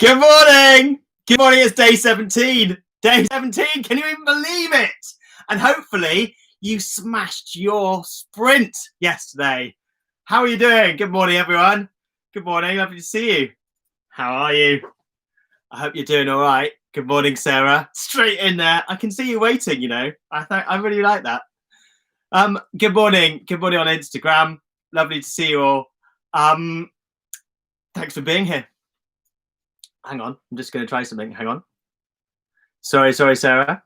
Good morning. Good morning. It's day 17. Day 17. Can you even believe it? And hopefully you smashed your sprint yesterday. How are you doing? Good morning, everyone. Good morning. Lovely to see you. How are you? I hope you're doing all right. Good morning, Sarah. Straight in there. I can see you waiting, you know. I really like that. Good morning. Good morning on Instagram. Lovely to see you all. Thanks for being here. Hang on, I'm just going to try something. Hang on. Sorry, Sarah.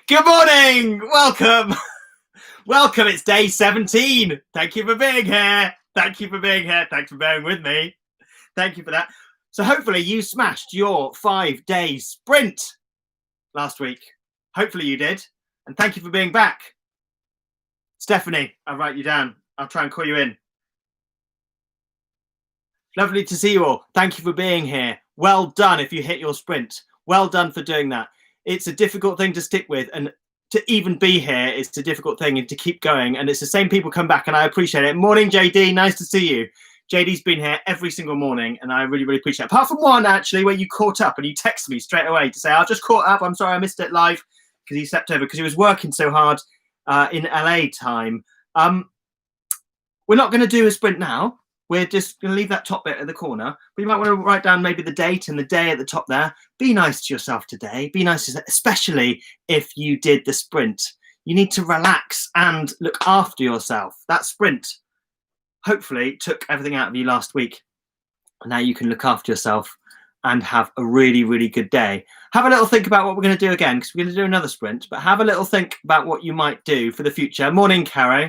Good morning. Welcome. Welcome. It's day 17. Thank you for being here. Thank you for being here. Thanks for bearing with me. Thank you for that. So hopefully you smashed your 5-day sprint last week. Hopefully you did. And thank you for being back. Stephanie, I'll write you down. I'll try and call you in. Lovely to see you all. Thank you for being here. Well done if you hit your sprint. Well done for doing that. It's a difficult thing to stick with, and to even be here is a difficult thing, and to keep going. And it's the same people come back, and I appreciate it. Morning, JD. Nice to see you. JD's been here every single morning, and I really, really appreciate it. Apart from one, actually, where you caught up and you texted me straight away to say, I've just caught up. I'm sorry I missed it live, because he stepped over because he was working so hard in LA time. We're not going to do a sprint now. We're just going to leave that top bit at the corner. But you might want to write down maybe the date and the day at the top there. Be nice to yourself today. Be nice to yourself, especially if you did the sprint. You need to relax and look after yourself. That sprint hopefully took everything out of you last week. And now you can look after yourself and have a really, really good day. Have a little think about what we're going to do again, because we're going to do another sprint. But have a little think about what you might do for the future. Morning, Caro.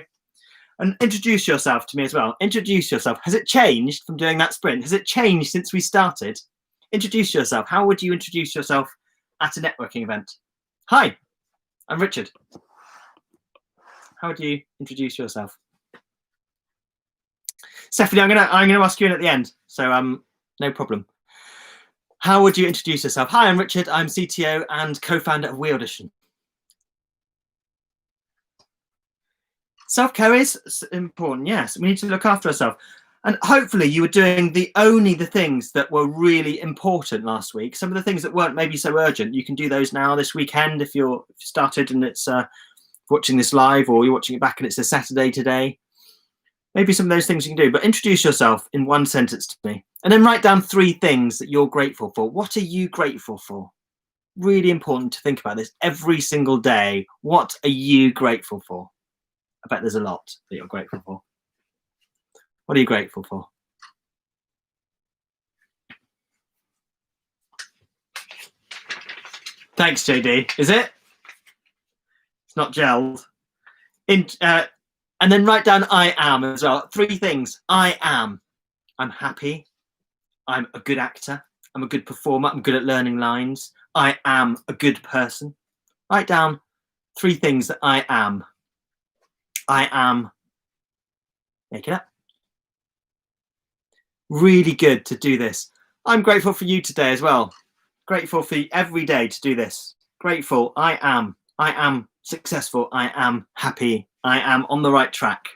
And introduce yourself to me as well. Introduce yourself. Has it changed from doing that sprint? Has it changed since we started? Introduce yourself. How would you introduce yourself at a networking event? Hi, I'm Richard. How would you introduce yourself? Stephanie, I'm gonna ask you in at the end, so no problem. How would you introduce yourself? Hi, I'm Richard. I'm CTO and co-founder of WeAudition. Self-care is important, yes. We need to look after ourselves. And hopefully you were doing only the things that were really important last week. Some of the things that weren't maybe so urgent, you can do those now this weekend if you started and it's watching this live, or you're watching it back and it's a Saturday today. Maybe some of those things you can do, but introduce yourself in one sentence to me. And then write down 3 things that you're grateful for. What are you grateful for? Really important to think about this every single day. What are you grateful for? I bet there's a lot that you're grateful for. What are you grateful for? Thanks, JD. Is it? It's not gelled. And then write down I am as well. 3 things. I am. I'm happy. I'm a good actor. I'm a good performer. I'm good at learning lines. I am a good person. Write down 3 things that I am. I am. Make it up. Really good to do this. I'm grateful for you today as well. Grateful for you every day to do this. Grateful. I am successful. I am happy. I am on the right track.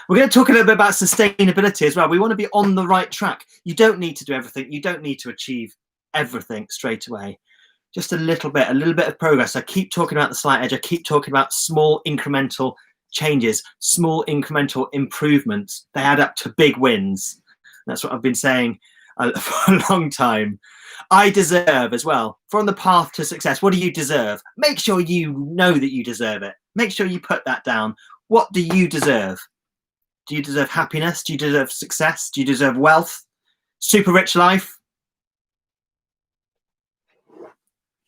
We're going to talk a little bit about sustainability as well. We want to be on the right track. You don't need to do everything. You don't need to achieve everything straight away. Just a little bit of progress. I keep talking about the slight edge. I keep talking about small incremental changes, small incremental improvements. They add up to big wins. That's what I've been saying for a long time. I deserve as well. If we're on the path to success, what do you deserve? Make sure you know that you deserve it. Make sure you put that down. What do you deserve? Do you deserve happiness? Do you deserve success? Do you deserve wealth? Super rich life?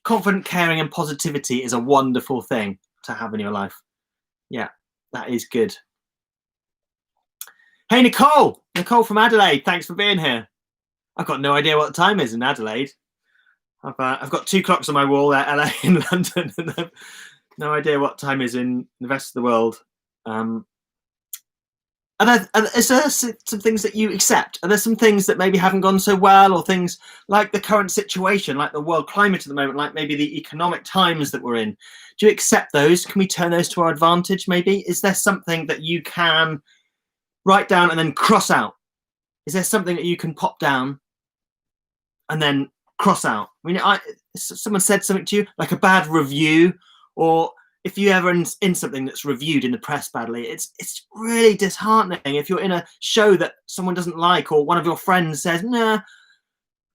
Confident, caring, and positivity is a wonderful thing to have in your life. Yeah, that is good. Hey, Nicole from Adelaide. Thanks for being here. I've got no idea what the time is in Adelaide. I've got 2 clocks on my wall there, LA in London, and I've no idea what time is in the rest of the world. Is there some things that you accept? Are there some things that maybe haven't gone so well, or things like the current situation, like the world climate at the moment, like maybe the economic times that we're in? Do you accept those? Can we turn those to our advantage maybe? Is there something that you can write down and then cross out? Is there something that you can pop down and then cross out? I mean, someone said something to you, like a bad review, or if you ever in something that's reviewed in the press badly, it's really disheartening. If you're in a show that someone doesn't like, or one of your friends says, nah,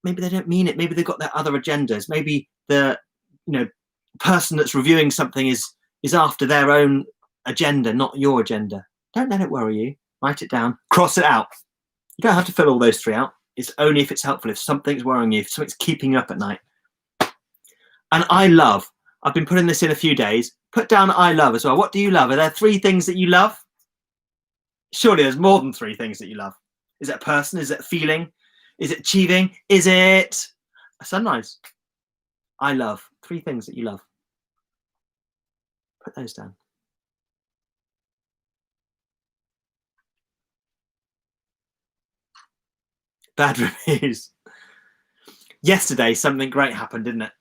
maybe they don't mean it. Maybe they've got their other agendas. Maybe the person that's reviewing something is after their own agenda, not your agenda. Don't let it worry you. Write it down, cross it out. You don't have to fill all those 3 out. It's only if it's helpful, if something's worrying you, if something's keeping you up at night. And I've been putting this in a few days. Put down I love as well. What do you love? Are there 3 things that you love? Surely there's more than 3 things that you love. Is it a person? Is it a feeling? Is it achieving? Is it a sunrise? I love 3 things that you love. Put those down. Bad reviews. Yesterday, something great happened, didn't it?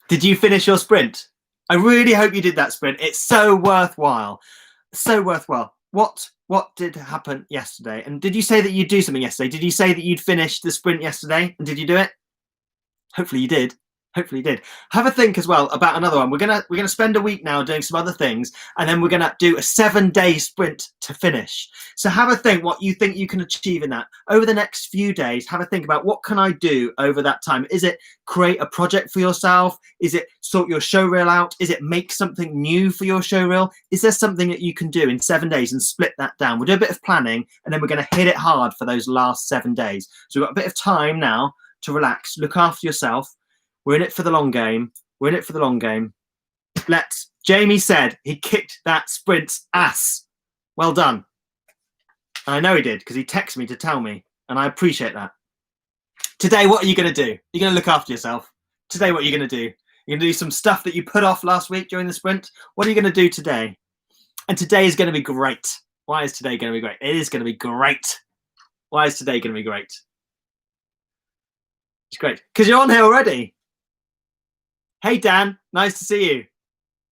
Did you finish your sprint? I really hope you did that sprint. It's so worthwhile. So worthwhile. What did happen yesterday? And did you say that you'd do something yesterday? Did you say that you'd finish the sprint yesterday? And did you do it? Hopefully you did. Hopefully you did. Have a think as well about another one. We're gonna spend a week now doing some other things, and then we're gonna do a 7-day sprint to finish. So have a think what you think you can achieve in that. Over the next few days, have a think about what can I do over that time. Is it create a project for yourself? Is it sort your show reel out? Is it make something new for your show reel? Is there something that you can do in 7 days and split that down? We'll do a bit of planning, and then we're gonna hit it hard for those last 7 days. So we've got a bit of time now to relax, look after yourself. We're in it for the long game. We're in it for the long game. Jamie said he kicked that sprint's ass. Well done. And I know he did because he texted me to tell me, and I appreciate that. Today, what are you going to do? You're going to look after yourself. Today, what are you going to do? You're going to do some stuff that you put off last week during the sprint. What are you going to do today? And today is going to be great. Why is today going to be great? It is going to be great. Why is today going to be great? It's great because you're on here already. Hey, Dan, nice to see you.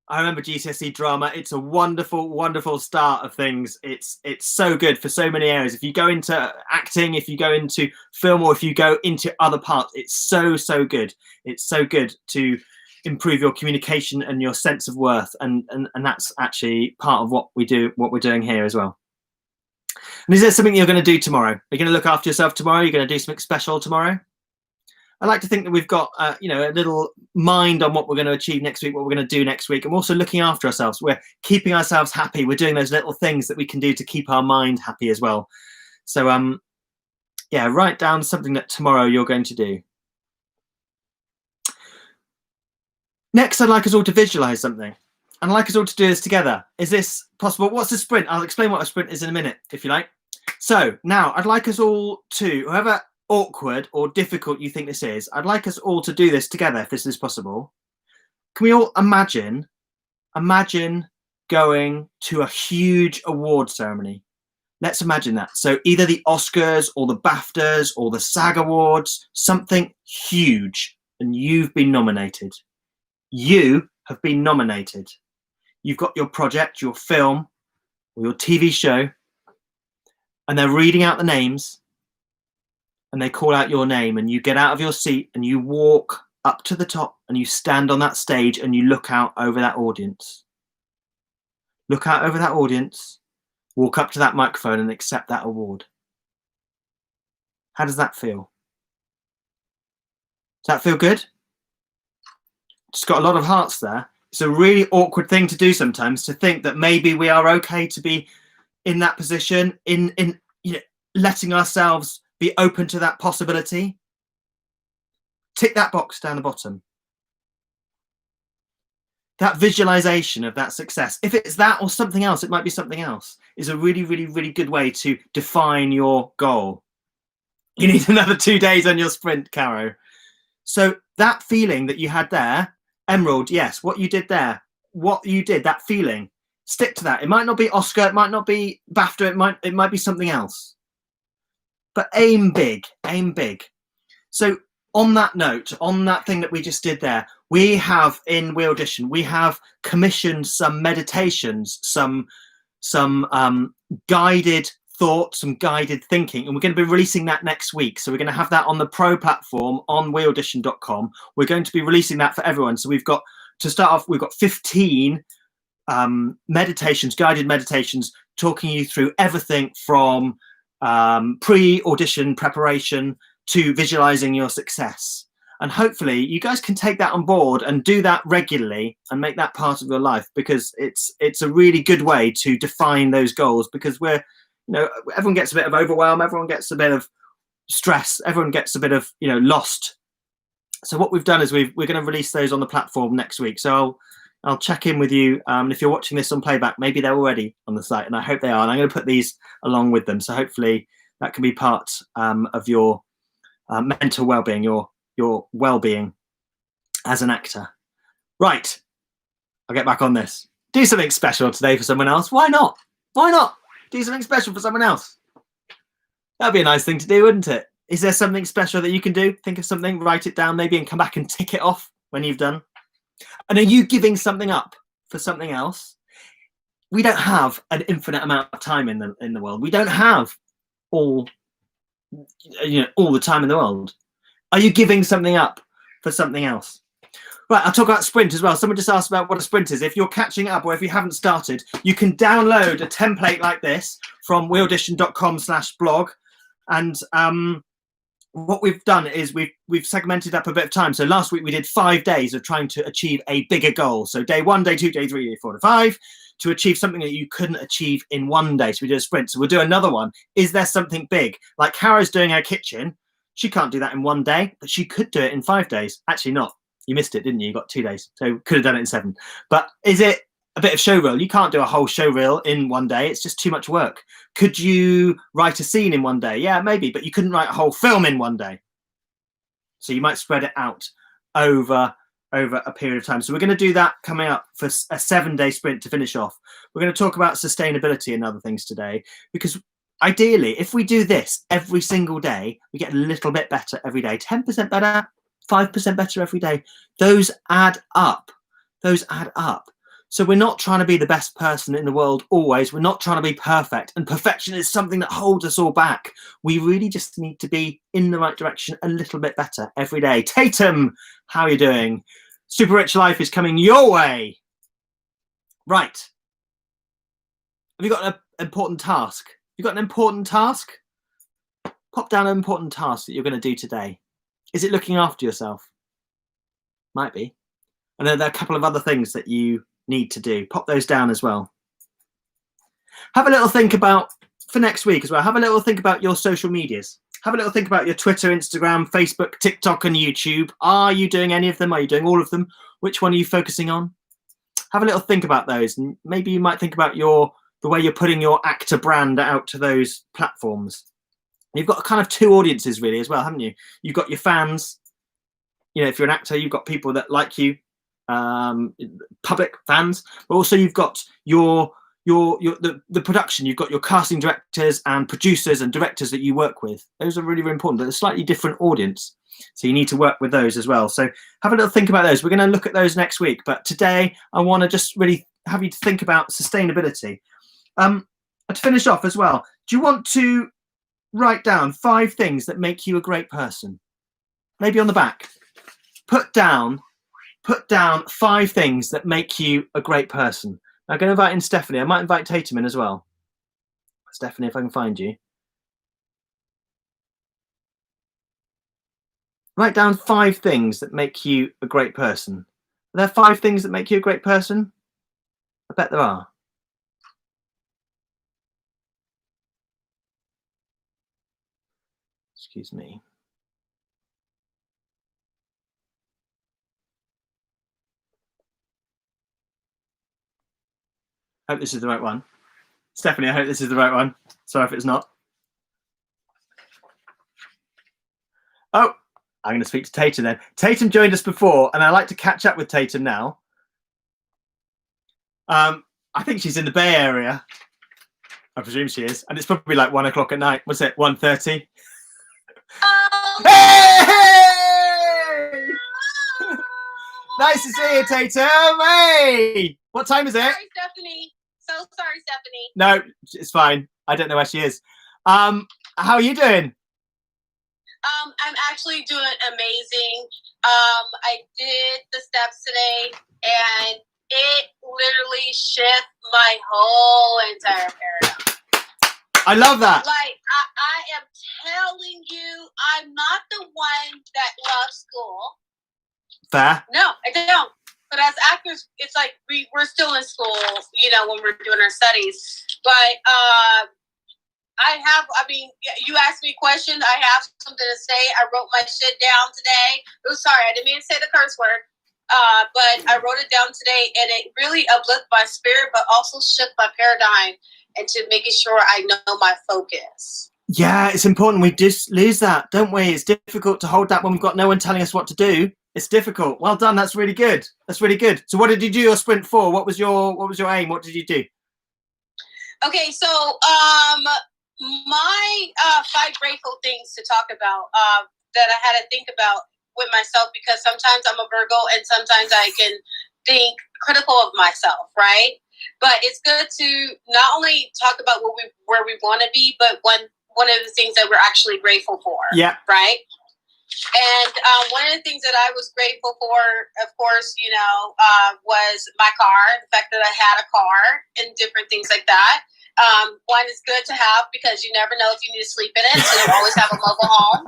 I remember GCSE drama. It's a wonderful, wonderful start of things. It's so good for so many areas. If you go into acting, if you go into film, or if you go into other parts, it's so good. It's so good to improve your communication and your sense of worth. And that's actually part of what we're doing here as well. And is there something you're going to do tomorrow? Are you going to look after yourself tomorrow? You're going to do something special tomorrow? I like to think that we've got, a little mind on what we're going to achieve next week, what we're going to do next week. And we're also looking after ourselves. We're keeping ourselves happy. We're doing those little things that we can do to keep our mind happy as well. So, write down something that tomorrow you're going to do. Next, I'd like us all to visualize something. And I'd like us all to do this together. Is this possible? What's a sprint? I'll explain what a sprint is in a minute, if you like. So now I'd like us all to, whoever awkward or difficult you think this is, I'd like us all to do this together if this is possible. Can we all imagine going to a huge award ceremony? Let's imagine that. So either the Oscars or the BAFTAs or the SAG Awards, something huge, and you've been nominated. You have been nominated. You've got your project, your film, or your TV show, and they're reading out the names, and they call out your name, and you get out of your seat and you walk up to the top and you stand on that stage and you look out over that audience. Look out over that audience, walk up to that microphone and accept that award. How does that feel? Does that feel good? Just got a lot of hearts there. It's a really awkward thing to do sometimes, to think that maybe we are okay to be in that position, in letting ourselves be open to that possibility. Tick that box down the bottom. That visualization of that success, if it's that or something else, it might be something else, is a really, really, really good way to define your goal. You need another 2 days on your sprint, Caro. So that feeling that you had there, Emerald, yes, what you did there, what you did, that feeling, Stick to that. It might not be Oscar, it might not be BAFTA, it might be something else. But aim big, aim big. So on that note, on that thing that we just did there, we have in We Audition, we have commissioned some meditations, some guided thoughts, some guided thinking, and we're going to be releasing that next week. So we're going to have that on the pro platform on weaudition.com. We're going to be releasing that for everyone. So we've got, to start off, we've got 15 meditations, guided meditations, talking you through everything from pre-audition preparation to visualizing your success. And hopefully you guys can take that on board and do that regularly and make that part of your life, because it's a really good way to define those goals, because we're, you know, everyone gets a bit of overwhelm, everyone gets a bit of stress, everyone gets a bit of, you know, lost. So what we've done is we're going to release those on the platform next week. So I'll check in with you. If you're watching this on playback, maybe they're already on the site, and I hope they are. And I'm going to put these along with them. So hopefully that can be part of your mental well-being, your well-being as an actor. Right, I'll get back on this. Do something special today for someone else. Why not? Why not? Do something special for someone else. That'd be a nice thing to do, wouldn't it? Is there something special that you can do? Think of something, write it down maybe, and come back and tick it off when you've done. And are you giving something up for something else? We don't have an infinite amount of time in the world. We don't have all the time in the world. Are you giving something up for something else? Right, I'll talk about sprint as well. Someone just asked about what a sprint is. If you're catching up or if you haven't started, you can download a template like this from weaudition.com/blog. And what we've done is we've segmented up a bit of time. So last week we did 5 days of trying to achieve a bigger goal. So day 1, day 2, day 3, day 4, day 5, to achieve something that you couldn't achieve in one day. So we did a sprint. So we'll do another one. Is there something big? Like Kara's doing her kitchen. She can't do that in 1 day, but she could do it in 5 days. Actually not. You missed it, didn't you? You got 2 days. So could have done it in 7. But is it a bit of show reel? You can't do a whole show reel in 1 day. It's just too much work. Could you write a scene in 1 day? Yeah, maybe, but you couldn't write a whole film in 1 day. So you might spread it out over a period of time. So we're going to do that coming up for a 7-day sprint to finish off. We're going to talk about sustainability and other things today, because ideally, if we do this every single day, we get a little bit better every day. 10% better, 5% better every day. Those add up. Those add up. So we're not trying to be the best person in the world always. We're not trying to be perfect. And perfection is something that holds us all back. We really just need to be in the right direction a little bit better every day. Tatum, how are you doing? Super Rich Life is coming your way. Right. Have you got an important task? You got an important task? Pop down an important task that you're going to do today. Is it looking after yourself? Might be. And then there are a couple of other things that you need to do. Pop those down as well. Have a little think about, for next week as well, have a little think about your social medias. Have a little think about your Twitter, Instagram, Facebook, TikTok, and YouTube. Are you doing any of them? Are you doing all of them? Which one are you focusing on? Have a little think about those. And maybe you might think about the way you're putting your actor brand out to those platforms. You've got kind of 2 audiences really as well, haven't you? You've got your fans. You know, if you're an actor, you've got people that like you, public fans, but also you've got the production. You've got your casting directors and producers and directors that you work with. Those are really, really important, but a slightly different audience. So you need to work with those as well. So have a little think about those. We're going to look at those next week. But today I want to just really have you to think about sustainability. To finish off as well, do you want to write down 5 things that make you a great person? Maybe on the back. Put down 5 things that make you a great person. I'm going to invite in Stephanie. I might invite Tatum in as well. Stephanie, if I can find you. Write down 5 things that make you a great person. Are there 5 things that make you a great person? I bet there are. Excuse me. Hope this is the right one. Stephanie, I hope this is the right one. Sorry if it's not. Oh, I'm going to speak to Tatum then. Tatum joined us before, and I like to catch up with Tatum now. I think she's in the Bay Area. I presume she is. And it's probably like 1 o'clock at night. What's it, 1:30? Hey! Nice to see you, Tatum. Hey! What time is it? Sorry, Stephanie. So sorry, Stephanie. No, it's fine. I don't know where she is. How are you doing? I'm actually doing amazing. I did the steps today, and it literally shifted my whole entire paradigm. I love that. Like, I am telling you, I'm not the one that loves school. Fair. No, I don't. But as actors, it's like we're still in school, you know, when we're doing our studies. But you asked me questions. I have something to say. I wrote my shit down today. Oh, sorry, I didn't mean to say the curse word. But I wrote it down today, and it really uplifted my spirit, but also shook my paradigm into making sure I know my focus. Yeah, it's important. We just lose that, don't we? It's difficult to hold that when we've got no one telling us what to do. It's difficult. Well done. That's really good. That's really good. So what did you do your sprint for? What was your aim? What did you do? Okay, so my 5 grateful things to talk about that I had to think about with myself, because sometimes I'm a Virgo and sometimes I can think critical of myself, right? But it's good to not only talk about where we want to be, but one of the things that we're actually grateful for. Yeah. Right? And one of the things that I was grateful for, of course, you know, was my car, the fact that I had a car and different things like that. One is good to have because you never know if you need to sleep in it, so you always have a mobile home.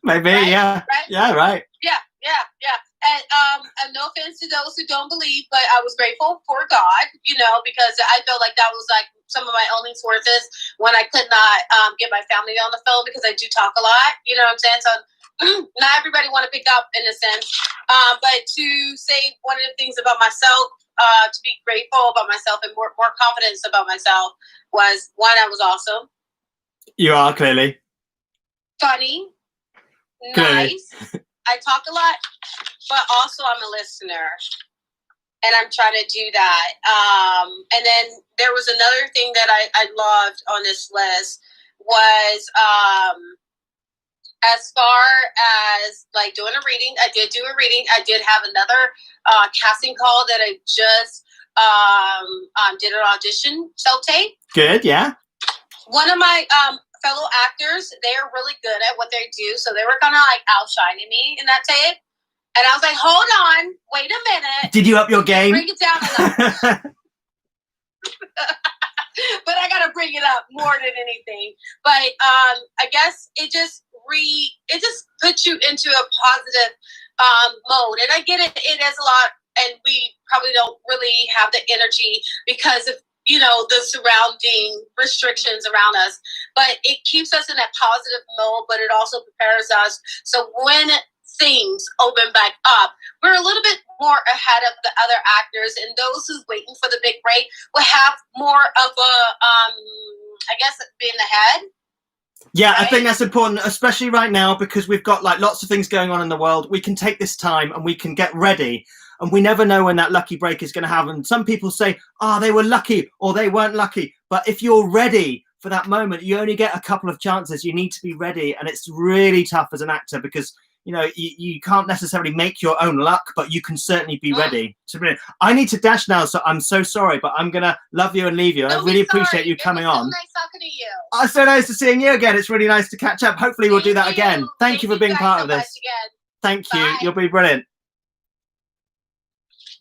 Maybe, right? Yeah. Right? Yeah, right. Yeah. And no offense to those who don't believe, but I was grateful for God, you know, because I felt like that was like some of my only sources when I could not get my family on the phone, because I do talk a lot, you know what I'm saying? So not everybody want to pick up in a sense. But to say one of the things about myself, to be grateful about myself and more confidence about myself was, one, I was awesome. You are, clearly. Funny. Nice. I talk a lot, but also I'm a listener, and I'm trying to do that. And then there was another thing that I loved on this list was as far as like doing a reading. I did do a reading. I did have another casting call that I just did an audition self-tape. Good, yeah. One of my fellow actors, they're really good at what they do, so they were kind of like outshining me in that tape. And I was like, hold on, wait a minute. Did you up your game? Bring it down a notch. But I gotta bring it up more than anything. But I guess it just puts you into a positive mode. And I get it is a lot, and we probably don't really have the energy because of, you know, the surrounding restrictions around us, but it keeps us in that positive mode, but it also prepares us. So when things open back up, we're a little bit more ahead of the other actors, and those who's waiting for the big break will have more of a, I guess, being ahead. Yeah, right? I think that's important, especially right now, because we've got like lots of things going on in the world. We can take this time and we can get ready. And we never know when that lucky break is going to happen. Some people say, oh, they were lucky or they weren't lucky. But if you're ready for that moment, you only get a couple of chances. You need to be ready. And it's really tough as an actor because, you know, you can't necessarily make your own luck, but you can certainly be ready. I need to dash now, so I'm so sorry, but I'm going to love you and leave you. And I really appreciate you coming on. It was so nice talking to you. Oh, so nice to seeing you again. It's really nice to catch up. Hopefully we'll do that again. Thank you for being part of this. Thank you. You'll be brilliant.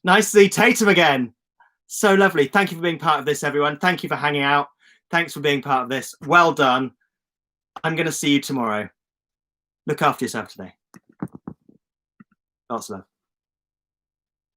Nice to see Tatum again. So lovely. Thank you for being part of this, everyone. Thank you for hanging out. Thanks for being part of this. Well done. I'm going to see you tomorrow. Look after yourself today. Lots of love.